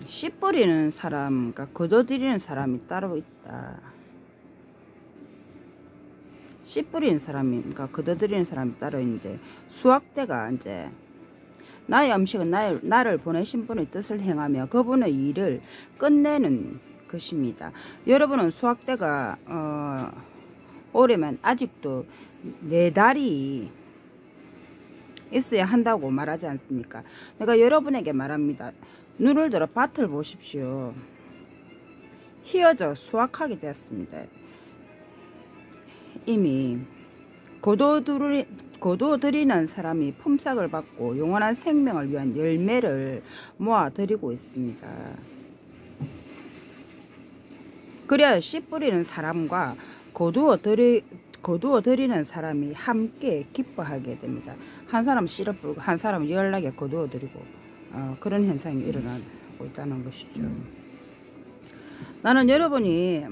씨 뿌리는 사람, 그러니까 거둬들이는 사람이 따로 있다. 씨 뿌리는 사람이, 그러니까 거둬들이는 사람이 따로 있는데, 수확대가 이제 나의 음식은 나를 보내신 분의 뜻을 행하며 그분의 일을 끝내는 것입니다. 여러분은 수확대가 오려면 아직도 4달이 있어야 한다고 말하지 않습니까? 내가 여러분에게 말합니다. 눈을 들어 밭을 보십시오. 휘어져 수확하게 되었습니다. 이미 거둬들이는 사람이 품삯을 받고 영원한 생명을 위한 열매를 모아들이고 있습니다. 그래야 씨 뿌리는 사람과 거두어들이는 사람이 함께 기뻐하게 됩니다. 한 사람은 씨를 뿌리고 한 사람은 열나게 거두어들이고 그런 현상이 일어나고 있다는 것이죠. 나는 여러분이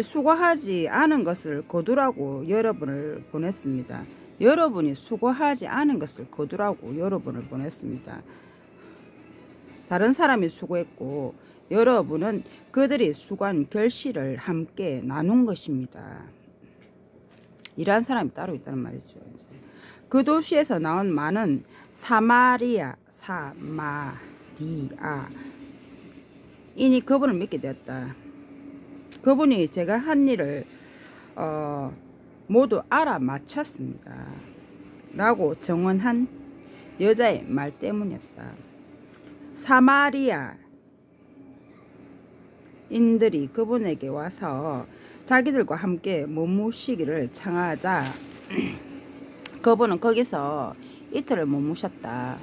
수고하지 않은 것을 거두라고 여러분을 보냈습니다. 여러분이 수고하지 않은 것을 거두라고 여러분을 보냈습니다. 다른 사람이 수고했고 여러분은 그들이 수고한 결실을 함께 나눈 것입니다. 이러한 사람이 따로 있다는 말이죠. 그 도시에서 나온 많은 사마리아 이니 그분을 믿게 되었다. 그분이 제가 한 일을 모두 알아맞혔습니다. 라고 정언한 여자의 말 때문이었다. 사마리아 인들이 그분에게 와서 자기들과 함께 머무시기를 청하자 그분은 거기서 이틀을 머무셨다.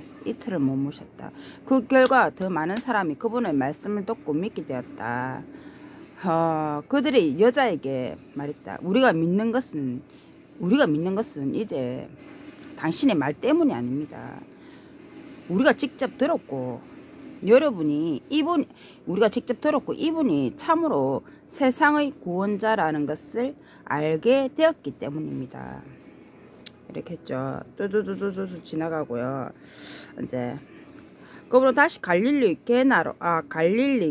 그 결과 더 많은 사람이 그분의 말씀을 듣고 믿게 되었다. 그들이 여자에게 말했다. 우리가 믿는 것은 이제 당신의 말 때문이 아닙니다. 우리가 직접 들었고 우리가 직접 들었고 이분이 참으로 세상의 구원자라는 것을 알게 되었기 때문입니다. 이렇게 했죠. 뚜두두두두 지나가고요. 이제 그분은 다시 갈릴리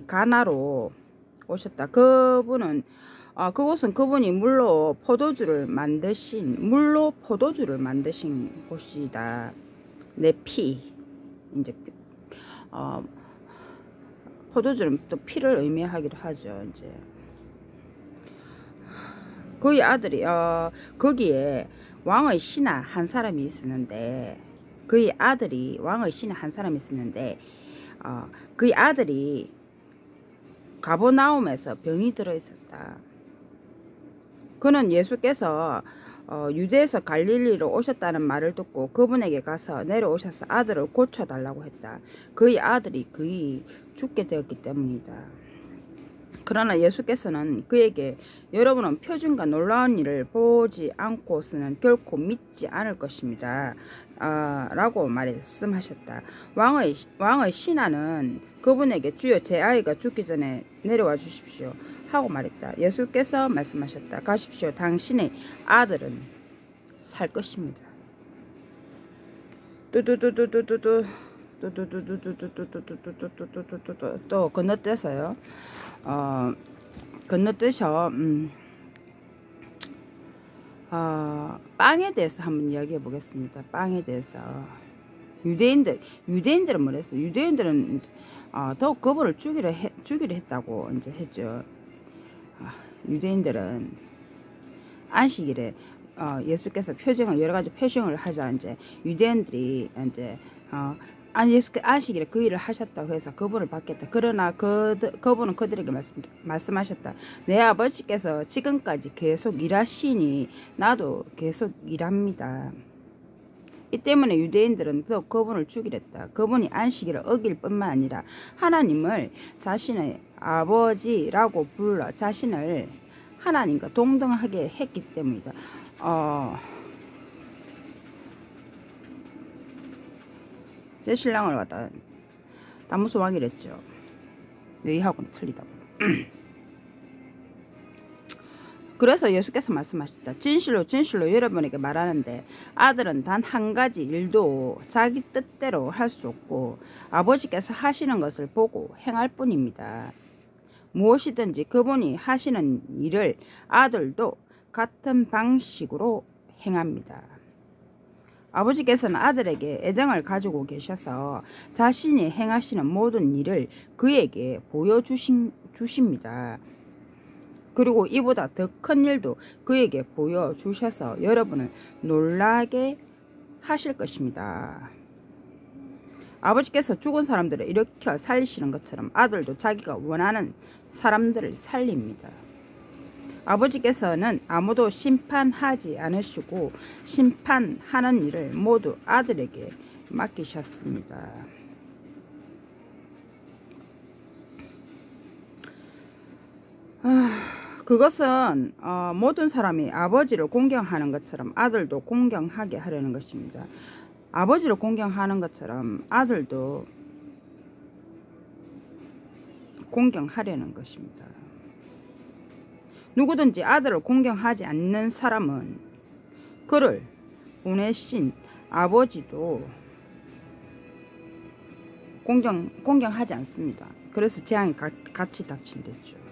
가나로 오셨다. 그곳은 그분이 물로 포도주를 만드신 곳이다. 내 피, 이제 포도주는 또 피를 의미하기도 하죠. 이제 그의 아들이 거기에 왕의 신하 한 사람이 있었는데 그의 아들이 가버나움에서 병이 들어 있었다. 그는 예수께서 유대에서 갈릴리로 오셨다는 말을 듣고 그분에게 가서 내려오셔서 아들을 고쳐달라고 했다. 그의 아들이 거의 죽게 되었기 때문이다. 그러나 예수께서는 그에게 여러분은 표징과 놀라운 일을 보지 않고서는 결코 믿지 않을 것입니다. 라고 말씀하셨다. 왕의 신하는 그분에게 주여 제 아이가 죽기 전에 내려와 주십시오 하고 말했다. 예수께서 말씀하셨다. 가십시오. 당신의 아들은 살 것입니다. 또 건너뛰어서요. 빵에 대해서 한번 이야기해 보겠습니다. 빵에 대해서 유대인들은 뭐랬어요? 유대인들은 더욱 그분을 죽이려 했다고 이제 했죠. 유대인들은 안식일에 예수께서 여러 가지 표징을 하자 이제 유대인들이 이제 안식일에 그 일을 하셨다고 해서 그분을 받겠다. 그러나 그분은 그들에게 말씀하셨다. 내 아버지께서 지금까지 계속 일하시니 나도 계속 일합니다. 이 때문에 유대인들은 또 그분을 죽이랬다. 그분이 안식일을 어길 뿐만 아니라 하나님을 자신의 아버지라고 불러 자신을 하나님과 동등하게 했기 때문이다. 제 신랑을 갖다 나무소왕이랬죠. 여기하고는 틀리다고. 그래서 예수께서 말씀하셨다. 진실로 진실로 여러분에게 말하는데 아들은 단 한 가지 일도 자기 뜻대로 할 수 없고 아버지께서 하시는 것을 보고 행할 뿐입니다. 무엇이든지 그분이 하시는 일을 아들도 같은 방식으로 행합니다. 아버지께서는 아들에게 애정을 가지고 계셔서 자신이 행하시는 모든 일을 그에게 보여주십니다. 그리고 이보다 더 큰 일도 그에게 보여주셔서 여러분을 놀라게 하실 것입니다. 아버지께서 죽은 사람들을 일으켜 살리시는 것처럼 아들도 자기가 원하는 사람들을 살립니다. 아버지께서는 아무도 심판하지 않으시고 심판하는 일을 모두 아들에게 맡기셨습니다. 그것은 모든 사람이 아버지를 공경하는 것처럼 아들도 공경하게 하려는 것입니다. 아버지를 공경하는 것처럼 아들도 공경하려는 것입니다. 누구든지 아들을 공경하지 않는 사람은 그를 보내신 아버지도 공경하지 않습니다. 그래서 재앙이 같이 닥친댔죠.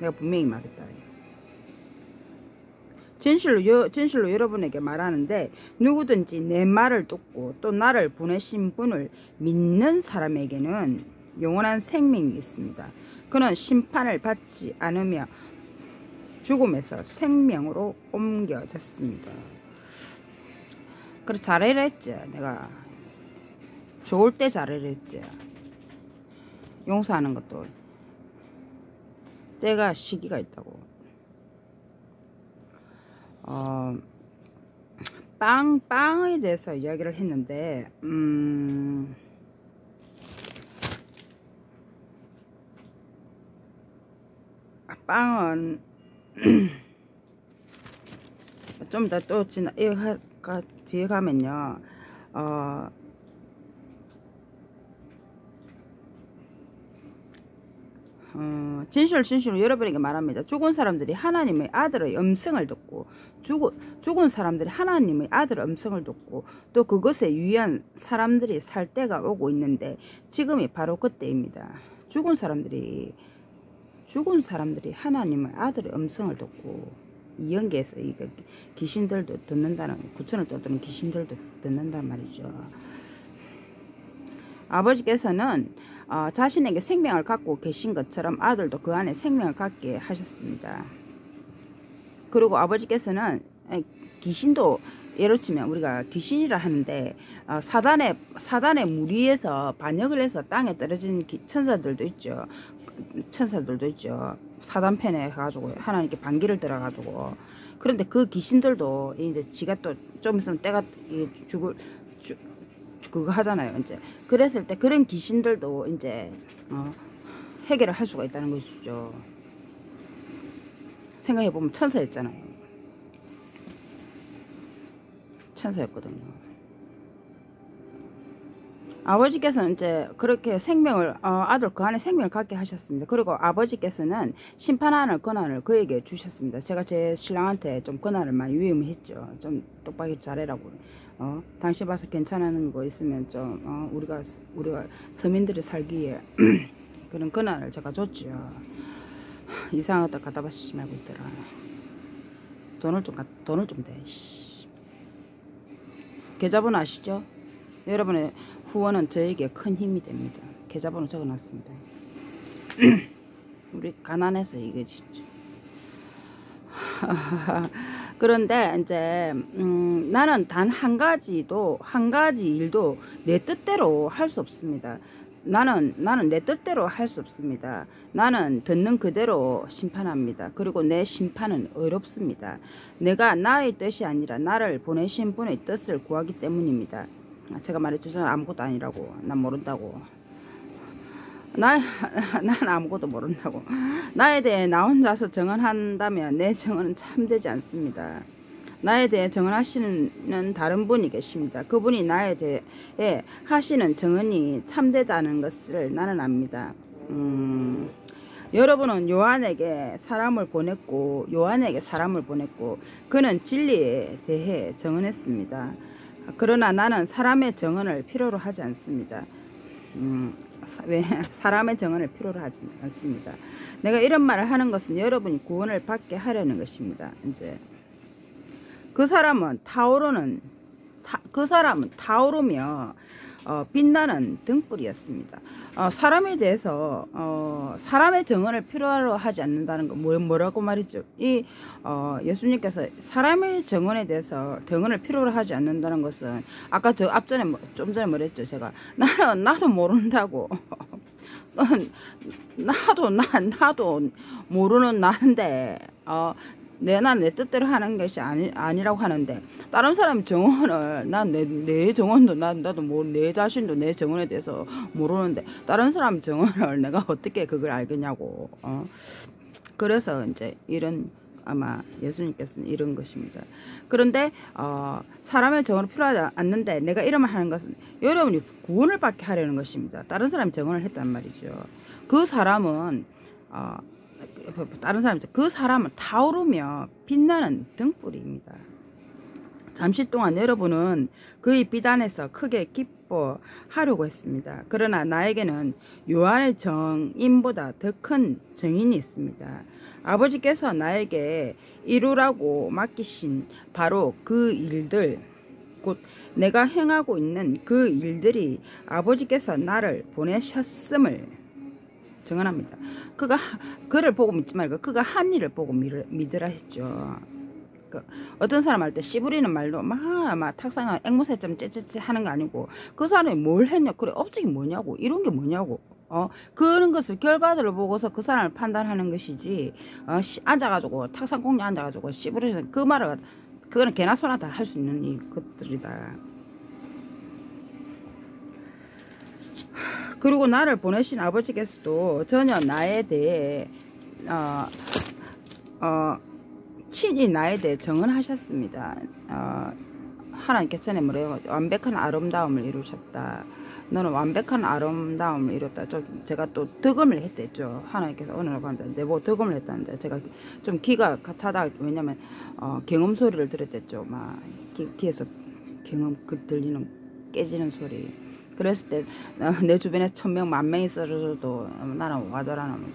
내가 분명히 말했다. 진실로 여러분에게 말하는데 누구든지 내 말을 듣고 또 나를 보내신 분을 믿는 사람에게는 영원한 생명이 있습니다. 그는 심판을 받지 않으며 죽음에서 생명으로 옮겨졌습니다. 그래 잘해라 했지. 내가 좋을 때 잘해라 했지. 용서하는 것도 때가 시기가 있다고. 빵에 대해서 이야기를 했는데 빵은 좀 더 또 뒤에 가면요 진실로 여러분에게 말합니다. 죽은 사람들이 하나님의 아들의 음성을 듣고 죽은 사람들이 하나님의 아들의 음성을 듣고 또 그것에 유의한 사람들이 살 때가 오고 있는데 지금이 바로 그때입니다. 죽은 사람들이 하나님의 아들의 음성을 듣고 이 연계에서 귀신들도 듣는다는, 구천을 떠드는 귀신들도 듣는단 말이죠. 아버지께서는 자신에게 생명을 갖고 계신 것처럼 아들도 그 안에 생명을 갖게 하셨습니다. 그리고 아버지께서는 귀신도 예로 치면 우리가 귀신이라 하는데 사단의 무리에서 반역을 해서 땅에 떨어진 천사들도 있죠. 사단편에 가지고 하나님께 반기를 들어가지고, 그런데 그 귀신들도 이제 지가 또 좀 있으면 때가 그거 하잖아요. 이제 그랬을 때 그런 귀신들도 이제 해결을 할 수가 있다는 것이죠. 생각해보면 천사였잖아요. 천사였거든요. 아버지께서는 이제 그렇게 생명을 아들 그 안에 생명을 갖게 하셨습니다. 그리고 아버지께서는 심판하는 권한을 그에게 주셨습니다. 제가 제 신랑한테 좀 권한을 많이 위임했죠. 좀 똑바로 잘해라고. 당신 봐서 괜찮은 거 있으면 좀 우리가 서민들이 살기에 그런 권한을 제가 줬죠. 이상한 것도 갖다 바치지 말고 있더라. 돈을 좀 대. 계좌번호 아시죠? 여러분의 후원은 저에게 큰 힘이 됩니다. 계좌번호 적어놨습니다. 우리 가난해서 이게 진짜. 그런데 이제 나는 단 한 가지 일도 내 뜻대로 할 수 없습니다. 나는 내 뜻대로 할 수 없습니다. 나는 듣는 그대로 심판합니다. 그리고 내 심판은 의롭습니다. 내가 나의 뜻이 아니라 나를 보내신 분의 뜻을 구하기 때문입니다. 제가 말했죠. 아무것도 아니라고. 난 모른다고. 난 아무것도 모른다고. 나에 대해 나 혼자서 정언한다면 내 정언은 참되지 않습니다. 나에 대해 정언하시는 다른 분이 계십니다. 그분이 나에 대해 하시는 정언이 참되다는 것을 나는 압니다. 여러분은 요한에게 사람을 보냈고 그는 진리에 대해 증언했습니다. 그러나 나는 사람의 증언을 필요로 하지 않습니다. 왜 사람의 증언을 필요로 하지 않습니다. 내가 이런 말을 하는 것은 여러분이 구원을 받게 하려는 것입니다. 이제 그 사람은 타오르며 빛나는 등불이었습니다. 사람에 대해서 사람의 증언을 필요로 하지 않는다는 거 뭐라고 말했죠? 예수님께서 사람의 증언에 대해서 증언을 필요로 하지 않는다는 것은 아까 저 앞전에 좀 전에 말했죠. 제가 나도 모른다고. 나도 모르는 나인데 난 내 뜻대로 하는 것이 아니라고 하는데, 다른 사람 정언을 난 내 정언도 나도 내 자신도 내 정언에 대해서 모르는데 다른 사람 정언을 내가 어떻게 그걸 알겠냐고. 그래서 이제 이런 아마 예수님께서는 이런 것입니다. 그런데 사람의 정언이 필요하지 않는데 내가 이런 말 하는 것은 여러분이 구원을 받게 하려는 것입니다. 다른 사람이 정언을 했단 말이죠. 그 사람은 그 사람은 타오르며 빛나는 등불입니다. 잠시 동안 여러분은 그의 빛 안에서 크게 기뻐하려고 했습니다. 그러나 나에게는 요한의 정인보다 더 큰 정인이 있습니다. 아버지께서 나에게 이루라고 맡기신 바로 그 일들, 곧 내가 행하고 있는 그 일들이 아버지께서 나를 보내셨음을 증언합니다. 그를 보고 믿지 말고 그가 한 일을 보고 믿으라 했죠. 어떤 사람 할 때 씨부리는 말로 막 탁상한 앵무새점 째째째 하는 거 아니고 그 사람이 뭘 했냐, 그래 업적이 뭐냐고, 이런 게 뭐냐고, 그런 것을 결과들을 보고서 그 사람을 판단하는 것이지, 앉아가지고 탁상공략 앉아가지고 씨부리는 그 말을, 그거는 개나 소나 다 할 수 있는 이 것들이다. 그리고 나를 보내신 아버지께서도 전혀 나에 대해 친히 나에 대해 증언하셨습니다. 하나님께서 뭐래요? 완벽한 아름다움을 이루셨다. 너는 완벽한 아름다움을 이뤘다. 제가 또 득음을 했댔죠. 하나님께서 어느 날 봤는데 내보고 득음을 했다는데 제가 좀 귀가 차다. 왜냐면 경음 소리를 들었댔죠. 막 귀에서 경음 들리는 깨지는 소리. 그랬을 때 내 주변에 1000명 10,000명이 쓰러져도 나는 와저라면서,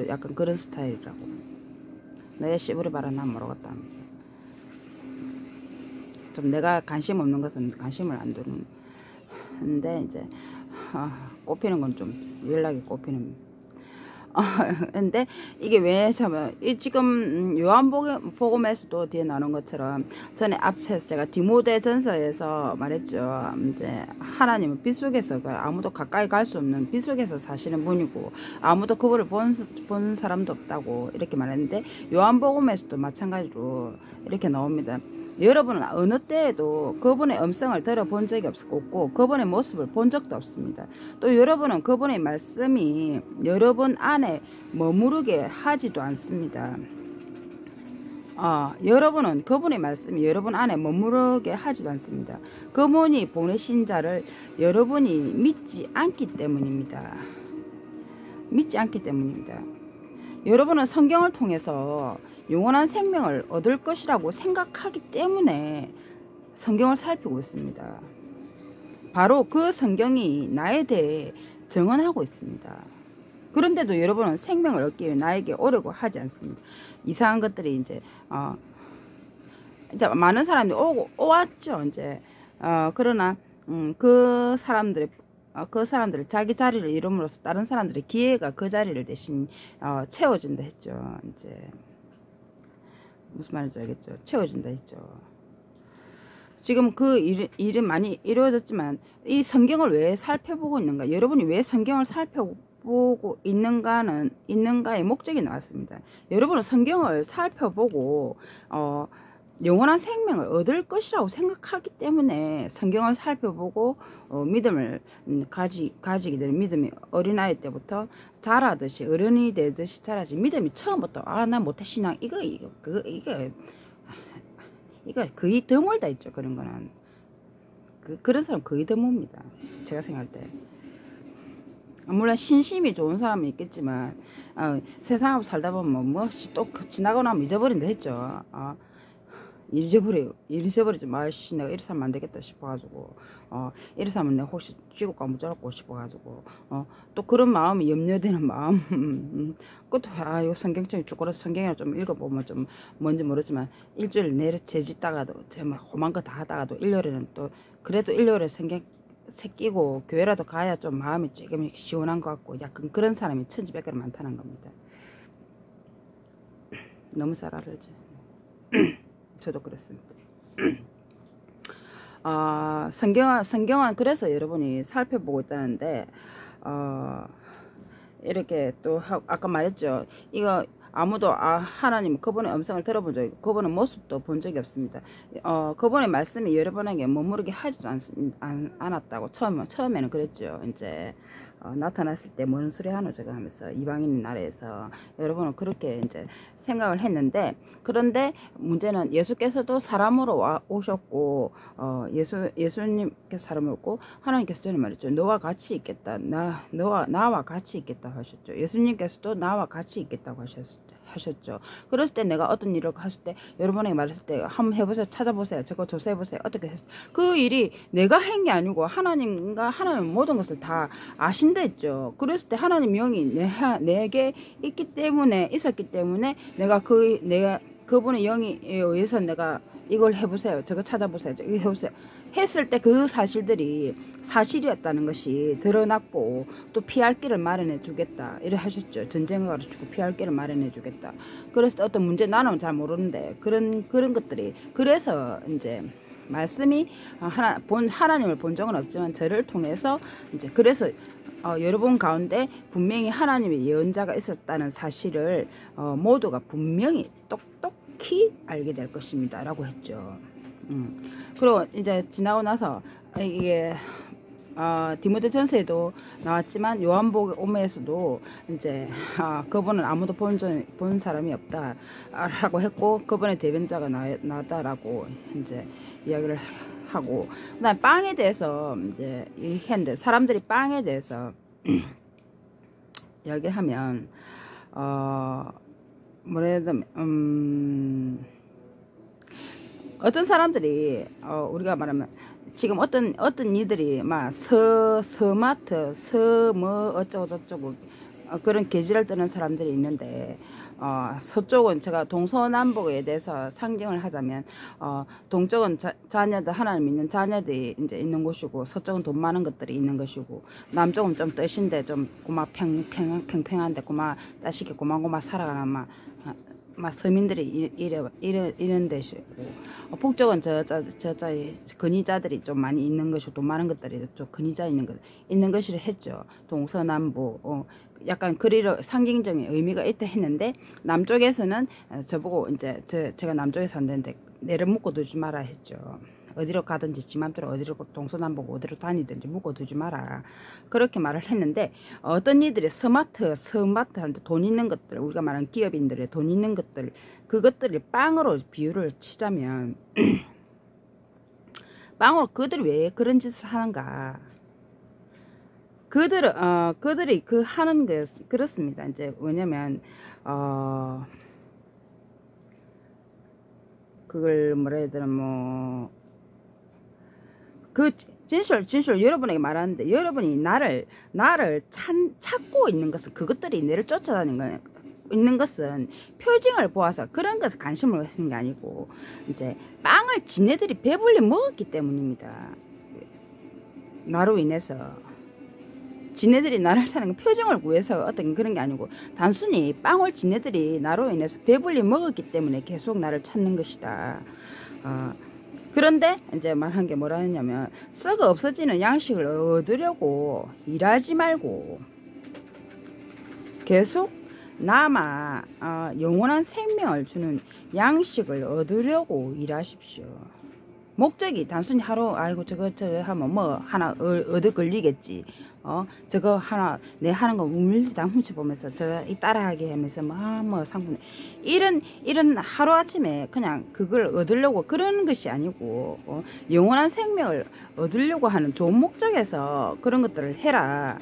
약간 그런 스타일이라고. 내 씨부리 봐라 난 모르겠다 하면서. 좀 내가 관심 없는 것은 관심을 안 두는데 이제 꼽히는 건 좀 연락이 꼽히는. 근데 이게 왜 참 지금 요한복음에서도 뒤에 나오는 것처럼 전에 앞에서 제가 디모데전서에서 말했죠. 이제 하나님은 빛 속에서 아무도 가까이 갈 수 없는 빛 속에서 사시는 분이고 아무도 그분을 본 사람도 없다고 이렇게 말했는데, 요한복음에서도 마찬가지로 이렇게 나옵니다. 여러분은 어느 때에도 그분의 음성을 들어본 적이 없고 그분의 모습을 본 적도 없습니다. 또 여러분은 그분의 말씀이 여러분 안에 머무르게 하지도 않습니다. 여러분은 그분의 말씀이 여러분 안에 머무르게 하지도 않습니다. 그분이 보내신 자를 여러분이 믿지 않기 때문입니다. 여러분은 성경을 통해서 영원한 생명을 얻을 것이라고 생각하기 때문에 성경을 살피고 있습니다. 바로 그 성경이 나에 대해 증언하고 있습니다. 그런데도 여러분은 생명을 얻기 위해 나에게 오려고 하지 않습니다. 이상한 것들이 이제 많은 사람들이 오왔죠. 이제 그러나 그 사람들을 자기 자리를 이룸으로써 다른 사람들의 기회가 그 자리를 대신 채워준다 했죠. 이제 무슨 말인지 알겠죠? 채워준다 했죠. 지금 그 일은 많이 이루어졌지만 이 성경을 왜 살펴보고 있는가? 여러분이 왜 성경을 살펴보고 있는가의 목적이 나왔습니다. 여러분은 성경을 살펴보고 영원한 생명을 얻을 것이라고 생각하기 때문에 성경을 살펴보고 믿음을 가지게 되는, 믿음이 어린아이 때부터 자라듯이 어른이 되듯이 자라지, 믿음이 처음부터 나 못해 신앙 이거 거의 드물다 있죠. 그런 거는 그런 사람 거의 드뭅니다. 제가 생각할 때. 물론 신심이 좋은 사람은 있겠지만 세상하고 살다 보면 뭐 또 지나고 나면 잊어버린다 했죠. 잊어버리지 마씨, 내가 이래서 하면 안 되겠다 싶어가지고 이래서 하면 내가 혹시 쥐고 가면 쩔고 싶어가지고 또 그런 마음이 염려되는 마음. 그것도 이거 성경책이 쪼그라서 성경이라 좀 읽어보면 좀 뭔지 모르지만 일주일 내내 재짓다가도 정말 험한 거 다 하다가도 일요일에는 또 그래도 일요일에 성경 책 끼고 교회라도 가야 좀 마음이 조금 시원한 것 같고 약간 그런 사람이 천지백개로 많다는 겁니다. 너무 잘 알지. 저도 그렇습니다. 성경은 그래서 여러분이 살펴보고 있다는데 이렇게 또 아까 말했죠. 이거 아무도 하나님 그분의 음성을 들어본 적이 없고 그분의 모습도 본 적이 없습니다. 그분의 말씀이 여러분에게 머무르게 하지도 않았다고 처음에는 그랬죠. 이제 나타났을 때 뭔 소리 하노 저거 하면서 이방인 나라에서 여러분은 그렇게 이제 생각을 했는데, 그런데 문제는 예수께서도 사람으로 오셨고 예수님께서 사람으로 오고 하나님께서 전에 말했죠. 너와 같이 있겠다. 나와 같이 있겠다 하셨죠. 예수님께서도 나와 같이 있겠다고 하셨죠. 그랬을 때 내가 어떤 일을 했을 때 여러분에게 말했을 때 한번 해보세요. 찾아보세요. 저거 조사해보세요. 어떻게 했어요. 그 일이 내가 한 게 아니고 하나님과 하나님 모든 것을 다 아신다 했죠. 그랬을 때 하나님 영이 내게 있었기 때문에 내가 그분의 영에 의해서 내가 이걸 해보세요. 저거 찾아보세요. 이거 해보세요. 했을 때 그 사실들이 사실이었다는 것이 드러났고 또 피할 길을 마련해 주겠다 이래 하셨죠. 전쟁을 가르치고 피할 길을 마련해 주겠다. 그래서 어떤 문제 나는 잘 모르는데 그런 것들이, 그래서 이제 말씀이 하나님을 본 적은 없지만 저를 통해서 이제 그래서 여러분 가운데 분명히 하나님의 예언자가 있었다는 사실을 모두가 분명히 똑똑히 알게 될 것입니다 라고 했죠. 그리고 이제 지나고 나서 이게 디모데전서에도 나왔지만 요한복음 오메에서도 이제 그분은 아무도 본 사람이 없다라고 했고 그분의 대변자가 나왔다라고 이제 이야기를 하고, 그다음 빵에 대해서 이제 했는데 사람들이 빵에 대해서 이야기하면 뭐래도 어떤 사람들이 우리가 말하면 지금 어떤 이들이 막 서마트 뭐 어쩌고 저쩌고 그런 계지를 뜨는 사람들이 있는데 서쪽은 제가 동서남북에 대해서 상징을 하자면 동쪽은 자녀들 하나님 믿는 자녀들이 이제 있는 곳이고 서쪽은 돈 많은 것들이 있는 것이고 남쪽은 좀 뜻인데 좀 고마 평평한데 고마 따시게 고마고마 살아가는 막 서민들이 이런 데시고 북쪽은 저 근위자들이 좀 많이 있는 것이고 돈 많은 것들이 좀 근위자 있는 것이라 했죠. 동서남북 약간 그리로 상징적인 의미가 있다 했는데 남쪽에서는 저보고 이제 제가 남쪽에 산다는데 내를 묶어 두지 마라 했죠. 어디로 가든지 지 맘대로 어디로 동서남북 어디로 다니든지 묶어 두지 마라 그렇게 말을 했는데, 어떤 이들이 스마트한테 돈 있는 것들, 우리가 말하는 기업인들의 돈 있는 것들, 그것들을 빵으로 비유를 치자면 빵으로 그들이 왜 그런 짓을 하는가. 그들이 그 하는 게 그렇습니다. 이제 왜냐면 그걸 뭐라 해야 되나 그 진실 여러분에게 말하는데, 여러분이 나를 찾고 있는 것은 그것들이 내를 쫓아다니는 있는 것은 표징을 보아서 그런 것에 관심을 하는 게 아니고 이제 빵을 지네들이 배불리 먹었기 때문입니다. 나로 인해서 지네들이 나를 사는 표징을 구해서 어떤 그런 게 아니고 단순히 빵을 지네들이 나로 인해서 배불리 먹었기 때문에 계속 나를 찾는 것이다. 그런데 이제 말한 게 뭐라 했냐면 썩어 없어지는 양식을 얻으려고 일하지 말고 계속 남아 영원한 생명을 주는 양식을 얻으려고 일하십시오. 목적이 단순히 하루 아이고 저거 하면 뭐 하나 얻어 걸리겠지. 저거 하나 내 하는 거 우밀당 훔쳐보면서 저 따라하게 하면서 뭐 상품 이런 하루 아침에 그냥 그걸 얻으려고 그러는 것이 아니고 영원한 생명을 얻으려고 하는 좋은 목적에서 그런 것들을 해라.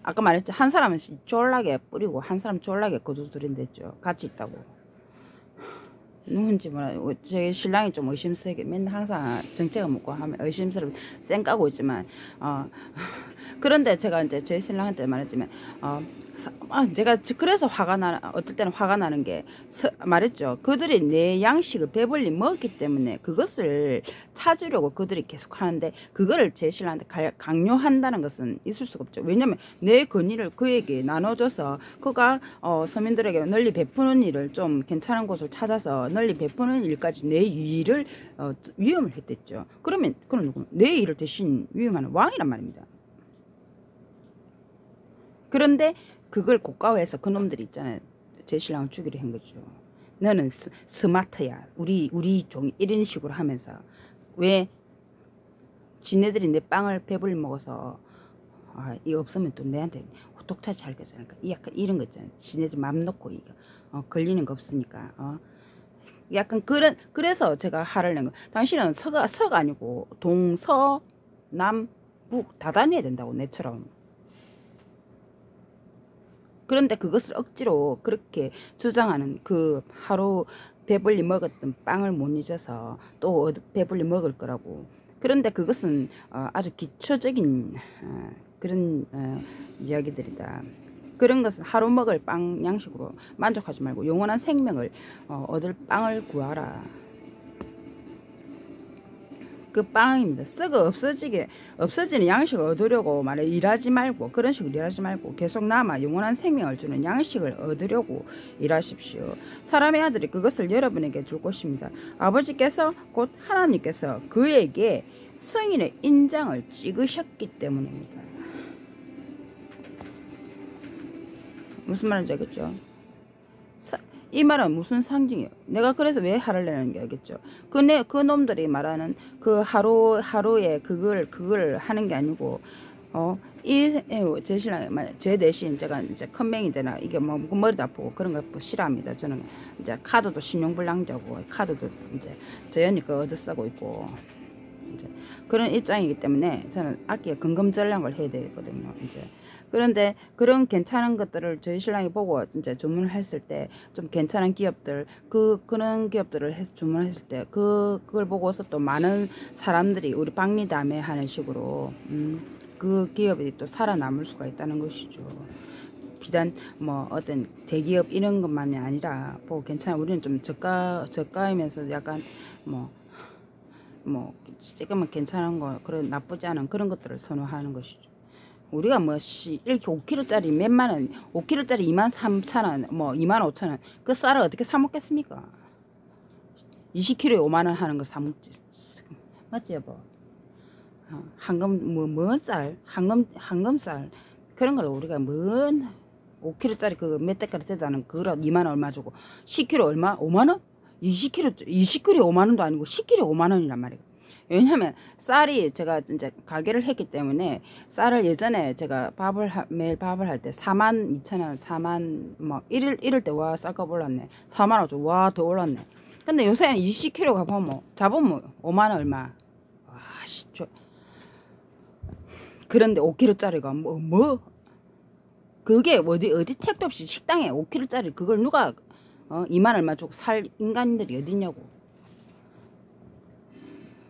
아까 말했죠. 한 사람은 쫄라게 뿌리고 한 사람 쫄라게 거두들인댔죠. 같이 있다고. 누군지 몰라. 제 신랑이 좀 의심스럽게 맨날 항상 정체가 묻고 하면 의심스럽게 쌩 까고 있지만 그런데 제가 이제 제 신랑한테 말했지만 제가 그래서 어떨 때는 화가 나는 게 말했죠. 그들이 내 양식을 배불리 먹었기 때문에 그것을 찾으려고 그들이 계속 하는데 그거를 제 신랑한테 강요한다는 것은 있을 수가 없죠. 왜냐면 내 권위를 그에게 나눠줘서 그가 서민들에게 널리 베푸는 일을 좀 괜찮은 곳을 찾아서 널리 베푸는 일까지 내 일을 위임을 했댔죠. 그러면 그런 누구 내 일을 대신 위임하는 왕이란 말입니다. 그런데 그걸 고가화해서 그놈들이 있잖아요. 제 신랑을 죽이려 한 거죠. 너는 스마트야. 우리 종이 이런 식으로 하면서 왜 지네들이 내 빵을 배불리 먹어서 이거 없으면 또 내한테 독차지 할 거잖아. 약간 이런 거 있잖아요. 지네들 맘 놓고 이거 걸리는 거 없으니까 약간 그래서 제가 화를 낸 거. 당신은 서가 아니고 동서 남북 다 다녀야 된다고 내처럼. 그런데 그것을 억지로 그렇게 주장하는 그 하루 배불리 먹었던 빵을 못 잊어서 또 배불리 먹을 거라고. 그런데 그것은 아주 기초적인 그런 이야기들이다. 그런 것은 하루 먹을 빵 양식으로 만족하지 말고 영원한 생명을 얻을 빵을 구하라. 그 빵입니다. 썩어 없어지는 양식을 얻으려고 말해 일하지 말고 그런 식으로 일하지 말고 계속 남아 영원한 생명을 주는 양식을 얻으려고 일하십시오. 사람의 아들이 그것을 여러분에게 줄 것입니다. 아버지께서 곧 하나님께서 그에게 성인의 인장을 찍으셨기 때문입니다. 무슨 말인지 알겠죠? 이 말은 무슨 상징이에요? 내가 그래서 왜 화를 내는 게 알겠죠? 그 놈들이 말하는 그 하루에 그걸 하는 게 아니고, 제 신랑이 제 대신 제가 이제 큰맹이 되나, 이게 뭐 머리도 아프고 그런 거 싫어합니다. 저는 이제 카드도 신용불량자고, 카드도 이제 저 언니 거 얻어 쓰고 있고, 이제 그런 입장이기 때문에 저는 악기에 근검전략을 해야 되거든요, 이제. 그런데 그런 괜찮은 것들을 저희 신랑이 보고 이제 주문을 했을 때 좀 괜찮은 기업들 그런 기업들을 주문을 했을 때 그걸 보고서 또 많은 사람들이 우리 박리다메 하는 식으로 그 기업이 또 살아남을 수가 있다는 것이죠. 비단 뭐 어떤 대기업 이런 것만이 아니라 보고 괜찮아. 우리는 좀 저가이면서 약간 뭐 조금만 괜찮은 거 그런 나쁘지 않은 그런 것들을 선호하는 것이죠. 우리가 뭐 이렇게 5kg짜리 몇만원 5kg짜리 23,000원 뭐 25,000원 그 쌀을 어떻게 사 먹겠습니까? 20kg에 5만원 하는 거 사 먹지. 맞지 여보? 뭔 쌀? 황금쌀 그런 걸 우리가 뭔 5kg짜리 그 몇 대까지 되다는 그걸 2만원 얼마 주고 10kg 얼마? 5만원? 20kg에 5만원도 아니고 10kg에 5만원이란 말이에요. 왜냐면 쌀이 제가 이제 가게를 했기 때문에 쌀을 예전에 제가 매일 밥을 할 때 42,000원 4만 뭐 이럴 때 와 쌀값 올랐네 4만 5천 와 더 올랐네. 근데 요새는 20kg 가보면 잡으면 5만원 얼마. 와씨 그런데 5kg짜리가 뭐 그게 어디 택도 없이 식당에 5kg짜리 그걸 누가 2만 얼마 주고 살 인간들이 어딨냐고.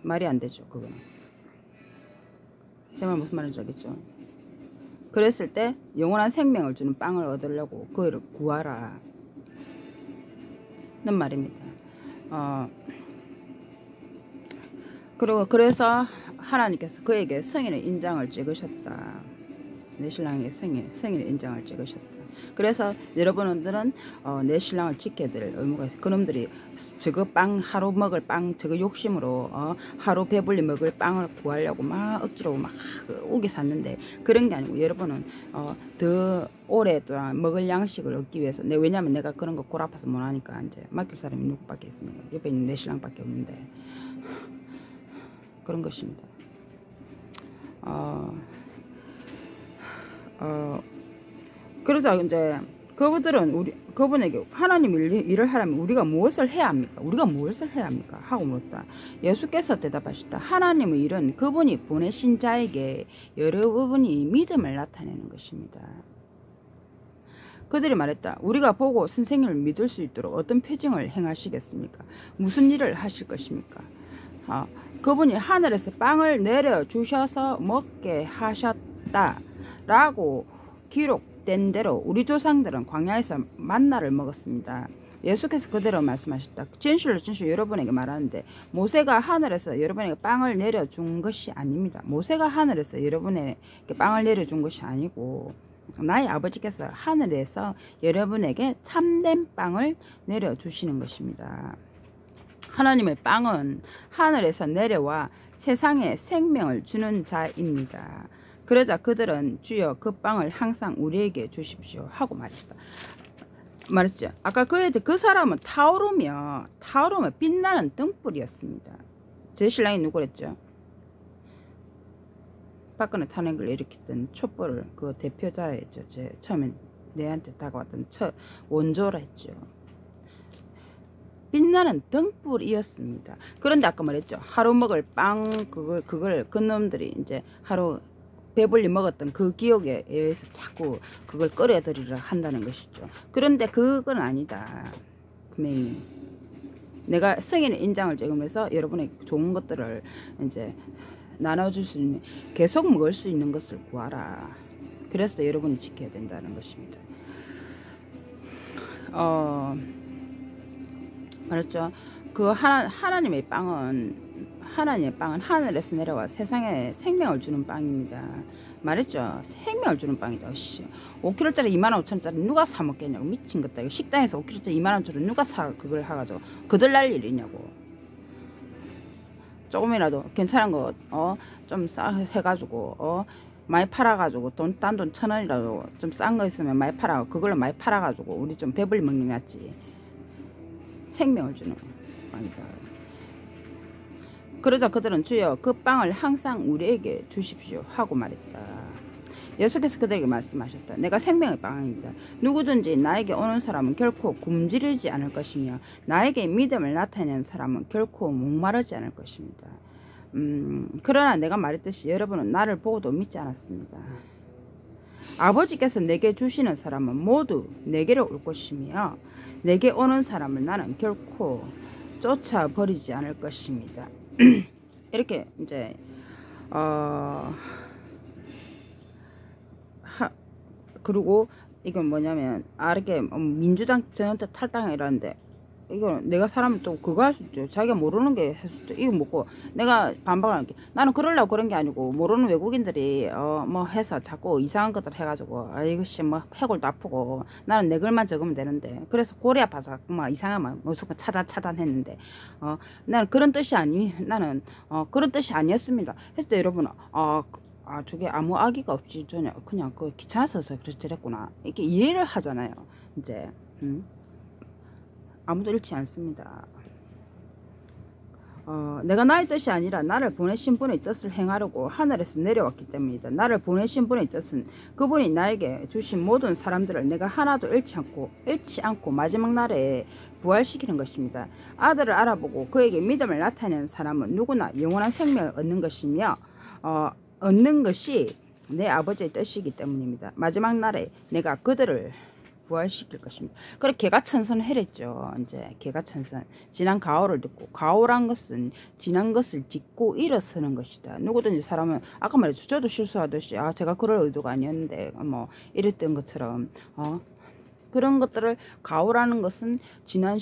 말이 안 되죠, 그거는. 제 말 무슨 말인지 알겠죠? 그랬을 때 영원한 생명을 주는 빵을 얻으려고 그거를 구하라. 는 말입니다. 그래서 하나님께서 그에게 성인의 인장을 찍으셨다. 내 신랑에게 성인의 인장을 찍으셨다. 그래서 여러분들은 내 신랑을 지켜야 될 의무가 있어요. 그놈들이 저거 빵 하루 먹을 빵 저거 욕심으로 하루 배불리 먹을 빵을 구하려고 막 억지로 막 우기 샀는데 그런 게 아니고 여러분은 더 오랫동안 먹을 양식을 얻기 위해서 왜냐면 내가 그런 거 골 아파서 못하니까 이제 맡길 사람이 누구밖에 있습니까? 옆에 있는 내 신랑밖에 없는데 그런 것입니다. 그러자 이제 그분에게 하나님 일을 하려면 우리가 무엇을 해야 합니까? 우리가 무엇을 해야 합니까? 하고 물었다. 예수께서 대답하셨다. 하나님의 일은 그분이 보내신 자에게 여러분이 믿음을 나타내는 것입니다. 그들이 말했다. 우리가 보고 선생님을 믿을 수 있도록 어떤 표징을 행하시겠습니까? 무슨 일을 하실 것입니까? 그분이 하늘에서 빵을 내려주셔서 먹게 하셨다 라고 기록된 대로 우리 조상들은 광야에서 만나를 먹었습니다. 예수께서 그대로 말씀하셨다. 진실로 여러분에게 말하는데 모세가 하늘에서 여러분에게 빵을 내려준 것이 아닙니다. 모세가 하늘에서 여러분에게 빵을 내려준 것이 아니고 나의 아버지께서 하늘에서 여러분에게 참된 빵을 내려주시는 것입니다. 하나님의 빵은 하늘에서 내려와 세상에 생명을 주는 자입니다. 그러자 그들은 주여 그 빵을 항상 우리에게 주십시오 하고 말했죠. 아까 그 사람은 타오르며 빛나는 등불이었습니다. 제 신랑이 누구랬죠? 박근혜 탄핵을 일으켰던 촛불을 그 대표자였죠. 처음에 내한테 다가왔던 원조라 했죠. 빛나는 등불이었습니다. 그런데 아까 말했죠. 하루 먹을 빵 그걸 놈들이 이제 하루 배불리 먹었던 그 기억에 의해서 자꾸 그걸 끓여드리려 한다는 것이죠. 그런데 그건 아니다. 분명히 내가 승인의 인장을 찍으면서 여러분에게 좋은 것들을 이제 나눠줄 수 있는, 계속 먹을 수 있는 것을 구하라. 그래서 여러분이 지켜야 된다는 것입니다. 말했죠. 그 하나님의 빵은 하늘에서 내려와 세상에 생명을 주는 빵입니다. 말했죠. 생명을 주는 빵이다. 5kg짜리 25,000원짜리 누가 사 먹겠냐고. 미친 것다. 이거 식당에서 5kg짜리 2만원짜리 누가 사 그걸 해가지고 그들 날 일이냐고. 조금이라도 괜찮은 거 좀 싸 해가지고 많이 팔아가지고 단돈 1,000원이라도 좀 싼 거 있으면 많이 팔아, 그걸로 많이 팔아가지고 우리 좀 배불리 먹는 게 낫지. 생명을 주는 빵이다. 그러자 그들은 주여 그 빵을 항상 우리에게 주십시오 하고 말했다. 예수께서 그들에게 말씀하셨다. 내가 생명의 빵입니다. 누구든지 나에게 오는 사람은 결코 굶주리지 않을 것이며 나에게 믿음을 나타내는 사람은 결코 목마르지 않을 것입니다. 그러나 내가 말했듯이 여러분은 나를 보고도 믿지 않았습니다. 아버지께서 내게 주시는 사람은 모두 내게로 올 것이며 내게 오는 사람을 나는 결코 쫓아버리지 않을 것입니다. 이렇게 이제 그리고 이건 뭐냐면 이렇게 민주당 전원태 탈당이라는데 이거 내가 사람은 또 그거 할 수 있죠. 자기가 모르는 게 할 수 있죠. 이거 먹고 내가 반박을 할게. 나는 그러려고 그런 게 아니고 모르는 외국인들이 뭐 해서 자꾸 이상한 것들 해가지고 이것이 뭐 해골도 아프고 나는 내 글만 적으면 되는데 그래서 고래 아파서 막 이상한 무조건 차단했는데 나는 그런 뜻이 나는 그런 뜻이 아니었습니다. 했을 때 여러분 저게 아무 악의가 없지 전혀 그냥 귀찮아서 저랬구나 이렇게 이해를 하잖아요. 이제 아무도 잃지 않습니다. 내가 나의 뜻이 아니라 나를 보내신 분의 뜻을 행하려고 하늘에서 내려왔기 때문이다. 나를 보내신 분의 뜻은 그분이 나에게 주신 모든 사람들을 내가 하나도 잃지 않고 마지막 날에 부활시키는 것입니다. 아들을 알아보고 그에게 믿음을 나타내는 사람은 누구나 영원한 생명을 얻는 것이며 얻는 것이 내 아버지의 뜻이기 때문입니다. 마지막 날에 내가 그들을 부활시킬 것입니다. 그래 개가천선을 해랬죠. 이제 개가천선 지난 가오를 듣고 가오란 것은 지난 것을 딛고 일어서는 것이다. 누구든지 사람은 아까 말했죠. 저도 실수하듯이 제가 그럴 의도가 아니었는데 뭐 이랬던 것처럼 그런 것들을 가오라는 것은 지난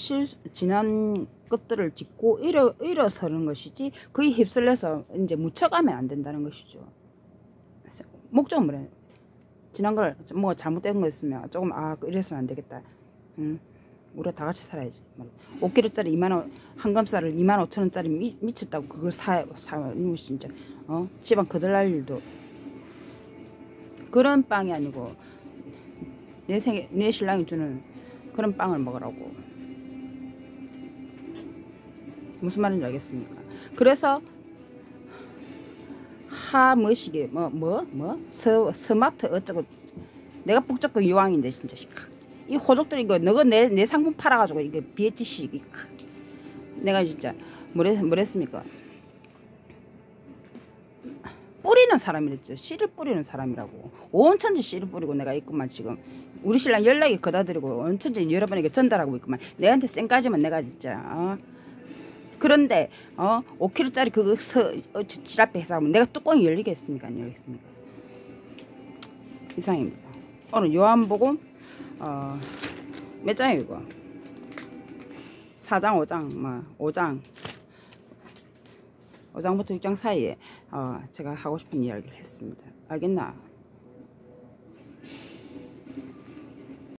것들을 짚고 일어서는 것이지 그에 휩쓸려서 이제 묻혀가면 안 된다는 것이죠. 목적은 뭐래요? 지난 걸 뭐 잘못된 거 있으면 조금 이래서는 안 되겠다. 우리가 다 같이 살아야지. 5kg짜리 2만원 한금살을 25,000원짜리 미쳤다고 그걸 사 진짜 집안 거들날 일도 그런 빵이 아니고 내 신랑이 주는 그런 빵을 먹으라고. 무슨 말인지 알겠습니까? 그래서 뭐시기 스마트 어쩌고 내가 북적그 유황인데 진짜 이 호족들이 이거 너가 내 상품 팔아가지고 이게 BHC 내가 진짜 뭐랬습니까? 뿌리는 사람이랬죠. 씨를 뿌리는 사람이라고. 온천지 씨를 뿌리고 내가 있구만 지금. 우리 신랑 연락이 거다드리고 온천지 여러분에게 전달하고 있구만. 내한테 쌩까지만 내가 진짜 그런데 5kg짜리 그거 지라페 해서하면 내가 뚜껑이 열리겠습니까? 안 열리겠습니까? 이상입니다. 오늘 요한복음 몇 장이에요 이거? 4장 5장 5장부터 6장 사이에 제가 하고 싶은 이야기를 했습니다. 알겠나?